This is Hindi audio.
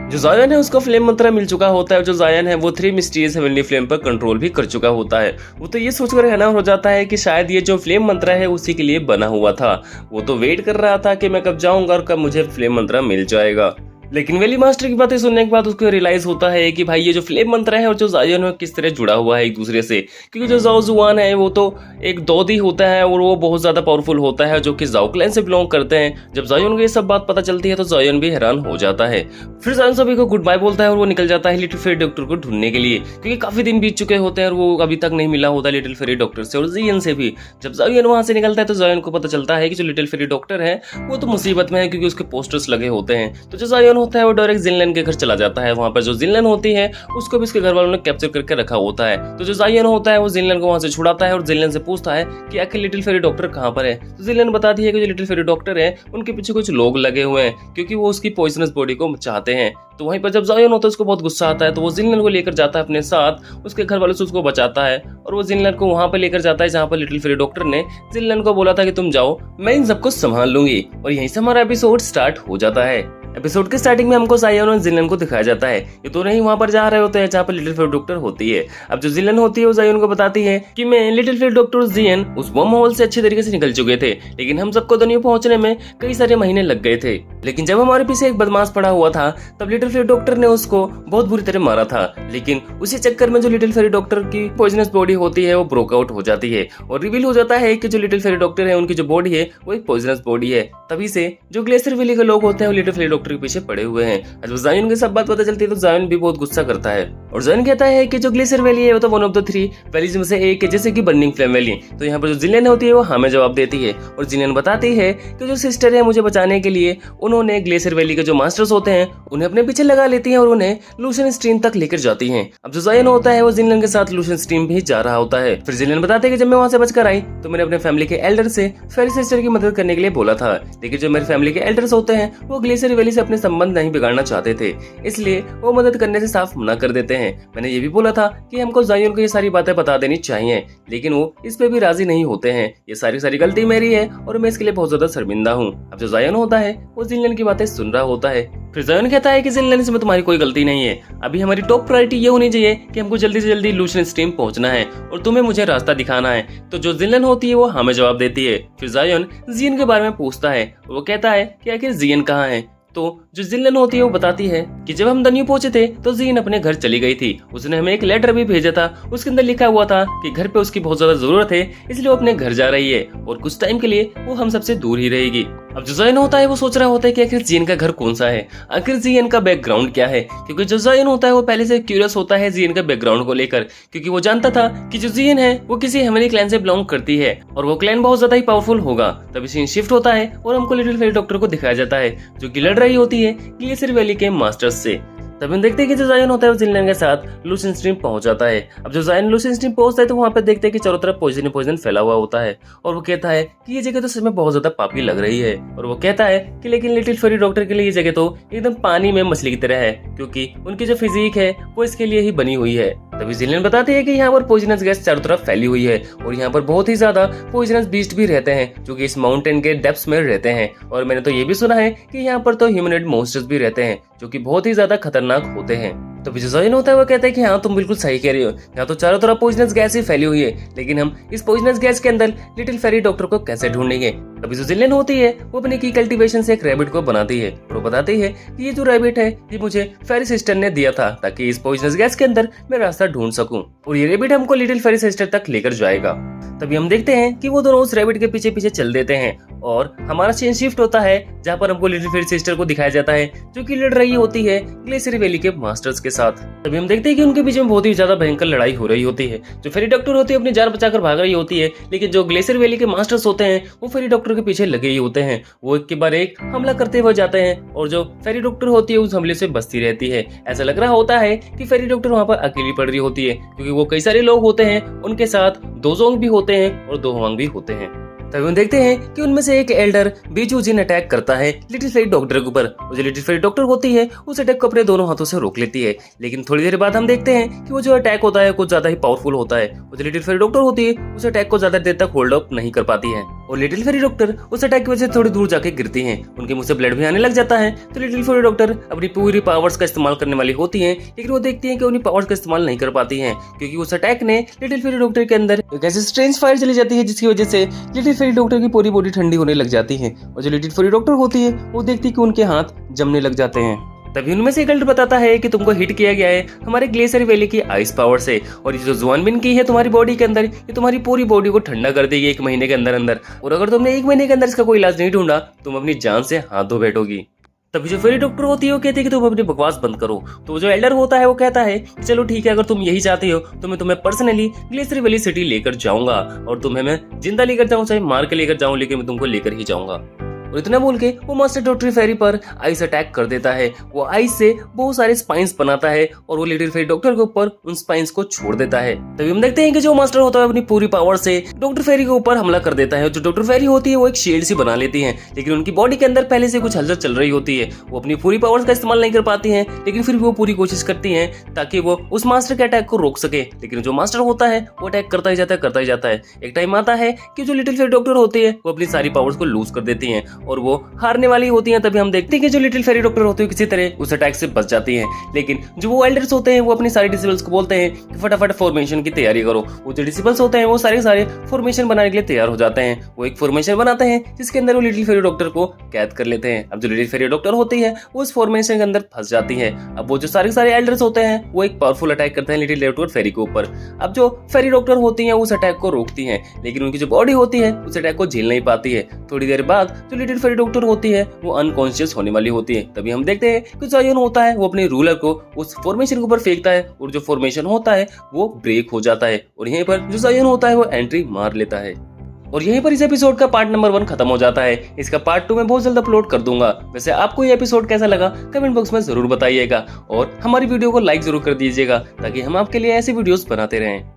जो जायन है उसको फ्लेम मंत्रा मिल चुका होता है। जो जायन है वो 3 मिस्टीरियस हेवनली फ्लेम पर कंट्रोल भी कर चुका होता है। वो तो ये सोचकर हैरान हो जाता है कि शायद ये जो फ्लेम मंत्रा है उसी के लिए बना हुआ था। वो तो वेट कर रहा था कि मैं कब जाऊंगा और कब मुझे फ्लेम मंत्रा मिल जाएगा। लेकिन वेली मास्टर की बातें सुनने के बाद उसको रियलाइज होता है कि भाई ये जो फ्लेम मंत्र है और जो जायन है किस तरह जुड़ा हुआ है एक दूसरे से। क्योंकि जो जाओ जुआन है वो तो एक दोदी होता है और वो बहुत ज्यादा पावरफुल होता है जो कि जाओ क्लैन से बिलोंग करते हैं। जब जायन को ये सब बात पता चलती है तो जायन भी हैरान हो जाता है। फिर जायन सभी को गुड बाय बोलता है और वो निकल जाता है लिटिल फेरी डॉक्टर को ढूंढने के लिए, क्योंकि काफी दिन बीत चुके होते हैं और वो अभी तक नहीं मिला होता लिटिल फेरी डॉक्टर से और जियन से भी। जब जायन वहां से निकलता है तो जायन को पता चलता है कि जो लिटिल फेरी डॉक्टर है वो तो मुसीबत में है, क्योंकि उसके पोस्टर्स लगे होते हैं। तो जो जायन होता है वो डायरेक्ट जिनलन के घर चला जाता है। वहां पर जो जिनलन होती है उसको भी उसके घर वालों ने कैप्चर करके रखा होता है। तो जो जायन होता है वो जिनलन को वहां से छुड़ाता है और जिनलन से पूछता है कि आखिर लिटिल फेरी डॉक्टर कहां पर है। तो जिनलन बताती है कि जो लिटिल फेरी डॉक्टर है उनके पीछे कुछ लोग लगे हुए हैं, क्योंकि वो उसकी पॉइजनस बॉडी को चाहते हैं। तो वहीं पर जब जायन होता है उसको बहुत गुस्सा आता है, तो वो जिनलन को लेकर जाता है अपने साथ, उसके घर वालों से उसको बचाता है और वो जिनलन को वहां पर लेकर जाता है जहां पर लिटिल फेरी डॉक्टर ने जिनलन को बोला था कि तुम जाओ, मैं इन सबको संभाल लूंगी। और यहीं से हमारा एपिसोड स्टार्ट हो जाता है। एपिसोड के स्टार्टिंग में हमको जायन और जिनलन को दिखाया जाता है। ये दोनों ही वहां पर जा रहे होते हैं जहां पर लिटिल फेरी डॉक्टर होती है। अब जो जिनलन होती है वो जायन को बताती है कि मैं लिटिल फेरी डॉक्टर जियन उस वर्म होल से अच्छे तरीके से निकल चुके थे, लेकिन हम सबको दुनिया पहुंचने में कई सारे महीने लग गए थे। लेकिन जब हमारे पीछे एक बदमाश पड़ा हुआ था तब लिटिल फेरी डॉक्टर ने उसको बहुत बुरी तरह मारा था। लेकिन उसी चक्कर में जो लिटिल फेरी डॉक्टर की पॉइजनस बॉडी होती है वो ब्रोक आउट हो जाती है और रिवील हो जाता है कि जो लिटिल फेरी डॉक्टर है उनकी जो बॉडी है वो एक पॉइजनस बॉडी है। तभी से जो ग्लेशियर वैली के लोग होते हैं वो लिटिल फेरी डॉक्टर के पीछे पड़े हुए हैं। जब जायन की सब बात पता चलती है तो जायन भी बहुत गुस्सा करता है और जायन कहता है कि जो ग्लेशियर वैली है वो तो वन ऑफ द 3 वैलीज में से एक है, जैसे कि बर्निंग फ्लेम वैली। तो यहाँ पर जो जिनलन होती है वो हमें जवाब देती है और जिनलन बताती है कि जो सिस्टर है मुझे बचाने के लिए उन्होंने ग्लेशियर वैली के जो मास्टर्स होते हैं उन्हें अपने पीछे लगा लेती हैं और उन्हें लूशन स्ट्रीम तक लेकर जाती हैं। अब जो जायन होता है वो जिनलन के साथ लूशन स्ट्रीम भी जा रहा होता है। फिर जिनलन बताते हैं कि जब मैं वहां से बचकर आई तो मैंने अपने फैमिली के एल्डर से फेरी सिस्टर की मदद करने के लिए बोला था, लेकिन जो मेरे फैमिली के एल्डर्स होते हैं वो ग्लेशियर वैली से अपने संबंध नहीं बिगाड़ना चाहते थे, इसलिए वो मदद करने से साफ मना कर देते हैं। मैंने ये भी बोला था कि हमको जायन को ये सारी बातें बता देनी चाहिए, लेकिन वो इस पे भी राजी नहीं होते हैं। ये सारी गलती मेरी है और मैं इसके लिए बहुत ज्यादा शर्मिंदा हूँ। अब जो जायन होता है वो जिनलन की बातें सुन रहा होता है। फिर जायन कहता है कि जिनलन इसमें तुम्हारी कोई गलती नहीं है। अभी हमारी टॉप प्रायोरिटी ये होनी चाहिए कि हमको जल्दी से जल्दी लूशन स्ट्रीम पहुंचना है और तुम्हें मुझे रास्ता दिखाना है। तो जो जिनलन होती है वो हमें जवाब देती है। फिर जायन जियन के बारे में पूछता है और वो कहता है कि आखिर जियन कहाँ है। तो जो जिनलन होती है वो बताती है कि जब हम दन्यू पहुंचे थे तो जियन अपने घर चली गई थी। उसने हमें एक लेटर भी भेजा था, उसके अंदर लिखा हुआ था कि घर पे उसकी बहुत ज्यादा जरूरत है, इसलिए वो अपने घर जा रही है और कुछ टाइम के लिए वो हम सबसे दूर ही रहेगी। अब जो जायन होता है वो सोच रहा होता है कि आखिर जियन का घर कौन सा है, आखिर जियन का बैकग्राउंड क्या है, क्योंकि जो जायन होता है वो पहले से क्यूरियस होता है जियन का बैकग्राउंड को लेकर, क्योंकि वो जानता था कि जो जियन है वो किसी हेवनली क्लैन से बिलोंग करती है और वो क्लैन बहुत ज्यादा ही पावरफुल होगा। तभी सीन शिफ्ट होता है और हमको लिटिल फेरी डॉक्टर को दिखाया जाता है जो कि लड़ रही होती है ग्लेशियर वैली के मास्टर्स से। तब हम देखते हैं कि जो जायन होता है वो जिनलन के साथ लूशन स्ट्रीम पहुंच जाता है। अब जो जायन लूशन स्ट्रीम पहुंचता है तो वहां पर देखते हैं कि चारों तरफ पॉइजन फैला हुआ होता है और वो कहता है कि ये जगह तो सच में बहुत ज्यादा पापी लग रही है। और वो कहता है कि लेकिन लिटिल फेरी डॉक्टर के लिए ये जगह तो एकदम पानी में मछली की तरह है, क्योंकि उनकी जो फिजिक है वो इसके लिए ही बनी हुई है। तभी जिनलन बताते हैं कि यहाँ पर पॉइजनस गैस चारों तरफ फैली हुई है और यहाँ पर बहुत ही ज्यादा पॉइजनस बीस्ट भी रहते हैं जो कि इस माउंटेन के डेप्थ्स में रहते हैं। और मैंने तो ये भी सुना है कि यहाँ पर तो ह्यूमनॉइड मॉन्स्टर्स भी रहते हैं जो कि बहुत ही ज्यादा खतरनाक होते हैं। तो जो जायन होता है वो कहता है कि हाँ तुम बिल्कुल सही कह रही हो, यहाँ तो चारों तरफ पॉइजनस गैस ही फैली हुई है, लेकिन हम इस पॉइजनस गैस के अंदर लिटिल फेरी डॉक्टर को कैसे ढूंढेंगे। तभी जो जिनलन होती है वो अपने की कल्टीवेशन से एक रैबिट को बनाती है और वो बताती है कि ये जो रैबिट है ये मुझे फेरी सिस्टर ने दिया था ताकि इस पॉइजनस गैस के अंदर मैं रास्ता ढूंढ सकूं और ये रैबिट हमको लिटिल फेरी सिस्टर तक लेकर जाएगा। तभी हम देखते हैं कि वो दोनों उस रैबिट के पीछे पीछे चल देते हैं और हमारा सीन शिफ्ट होता है जहाँ पर हमको लिटिल फेरी सिस्टर को दिखाया जाता है जो कि लड़ रही होती है ग्लेशियर वैली के मास्टर्स के साथ। तभी हम देखते हैं कि उनके बीच में बहुत ही ज्यादा भयंकर लड़ाई हो रही होती है। जो फेरी डॉक्टर होती है अपनी जान बचाकर भाग रही होती है, लेकिन जो ग्लेशियर वैली के मास्टर्स होते हैं वो फेरी डॉक्टर के पीछे लगे ही होते हैं। वो एक के बाद एक हमला करते हुए जाते हैं और जो फेरी डॉक्टर होती है उस हमले से बचती रहती है। ऐसा लग रहा होता है कि फेरी डॉक्टर वहाँ पर अकेली पड़ रही होती है, क्योंकि वो कई सारे लोग होते हैं, उनके साथ दो जोंग भी होते हैं और दो हुआंग भी होते हैं। तभी हम देखते हैं कि उनमें से एक एल्डर बीजू जिन अटैक करता है लिटिल फेरी डॉक्टर के ऊपर। जो लिटिल फेरी डॉक्टर होती है उस अटैक को अपने दोनों हाथों से रोक लेती है, लेकिन थोड़ी देर बाद हम देखते हैं कि वो जो अटैक होता है कुछ ज्यादा ही पावरफुल होता है। वो जो लिटिल फेरी डॉक्टर होती है उस अटैक को ज्यादा देर तक होल्ड अप नहीं कर पाती है और लिटिल फेरी डॉक्टर उस अटैक की वजह से थोड़ी दूर जाके गिरती हैं। उनके मुंह से ब्लड भी आने लग जाता है। तो लिटिल फेरी डॉक्टर अपनी पूरी पावर्स का इस्तेमाल करने वाली होती हैं, लेकिन वो देखती हैं कि उन्हीं पावर्स का इस्तेमाल नहीं कर पाती हैं, क्योंकि उस अटैक ने लिटिल फेरी डॉक्टर के अंदर एक ऐसी स्ट्रेंज फायर चली जाती है जिसकी वजह से लिटिल फेरी डॉक्टर की पूरी बॉडी ठंडी होने लग जाती है। और जो लिटिल फेरी डॉक्टर होती है वो देखती है कि उनके हाथ जमने लग जाते हैं। तभी उनमें से एक एल्डर बताता है कि तुमको हिट किया गया है हमारे ग्लेशियर वैली की आइस पावर से, और ये जो जुआनबिन की है तुम्हारी बॉडी के अंदर, ये तुम्हारी पूरी बॉडी को ठंडा कर देगी 1 महीने के अंदर अंदर, और अगर तुमने 1 महीने के अंदर इसका कोई इलाज नहीं ढूंढा तुम अपनी जान से हाथ धो बैठोगी। तभी जो फेरी डॉक्टर होती है वो कहती है कि तुम अपनी बकवास बंद करो। तो जो एल्डर होता है वो कहता है कि चलो ठीक है, अगर तुम यही चाहते हो तो मैं तुम्हें पर्सनली ग्लेशियर वैली सिटी लेकर जाऊंगा, और तुम्हें मैं जिंदा लेकर जाऊं चाहे मार के लेकर जाऊं, लेकिन मैं तुमको लेकर ही जाऊंगा। और इतना बोल के वो मास्टर डॉक्टर फेरी पर आइस अटैक कर देता है। वो आइस से बहुत सारे स्पाइन्स बनाता है और वो लिटिल फेरी डॉक्टर के ऊपर उन स्पाइन्स को छोड़ देता है। तभी हम देखते हैं कि जो मास्टर होता है अपनी पूरी पावर से डॉक्टर फेरी के ऊपर हमला कर देता है। जो डॉक्टर फेरी होती है वो एक शील्ड सी बना लेती है, लेकिन उनकी बॉडी के अंदर पहले से कुछ हलचल चल रही होती है। वो अपनी पूरी पावर्स का इस्तेमाल नहीं कर पाती है, लेकिन फिर भी वो पूरी कोशिश करती है ताकि वो उस मास्टर के अटैक को रोक सके। लेकिन जो मास्टर होता है वो अटैक करता ही जाता है। एक टाइम आता है कि जो लिटिल फेरी डॉक्टर होती है वो अपनी सारी पावर्स को लूज कर देती है और वो हारने वाली होती हैं। तभी हम देखते हैं कि जो लिटिल फेरी डॉक्टर होती है किसी तरह उस अटैक से बच जाती हैं, लेकिन जो वो एल्डर्स होते हैं वो अपनी सारी डिसिबल्स को बोलते हैं कि फटाफट फॉर्मेशन की तैयारी करो। वो जो डिसिबल्स होते हैं वो सारे फॉर्मेशन बनाने के लिए तैयार हो जाते हैं। वो एक फॉर्मेशन बनाते हैं जिसके अंदर वो लिटिल फेरी डॉक्टर को कैद कर लेते हैं। अब जो लिटिल फेरी डॉक्टर होती है वो उस फॉर्मेशन के अंदर फंस जाती है। अब वो जो सारे एल्डर्स होते हैं वो एक पावरफुल अटैक करते हैं लिटिल डॉक्टर फेरी के ऊपर। अब जो फेरी डॉक्टर होती है उस अटैक को रोकती है, लेकिन उनकी जो बॉडी होती है उस अटैक को झेल नहीं पाती है। थोड़ी देर बाद जो लिटिल फेरी डॉक्टर होती है वो अनकॉन्शियस होने वाली होती है। तभी हम देखते हैं कि जायन होता है वो अपने रूलर को उस फॉर्मेशन के ऊपर फेंकता है और जो फॉर्मेशन होता है वो ब्रेक हो जाता है, और यहीं पर जो जायन होता है वो एंट्री मार लेता है। और यहीं पर इस एपिसोड का पार्ट नंबर 1 खत्म हो जाता है। इसका पार्ट 2 मैं बहुत जल्द अपलोड कर दूंगा। वैसे आपको ये एपिसोड कैसा लगा कमेंट बॉक्स में जरूर बताइएगा, और हमारी वीडियो को लाइक जरूर कर दीजिएगा ताकि हम आपके लिए ऐसी वीडियोस बनाते रहें।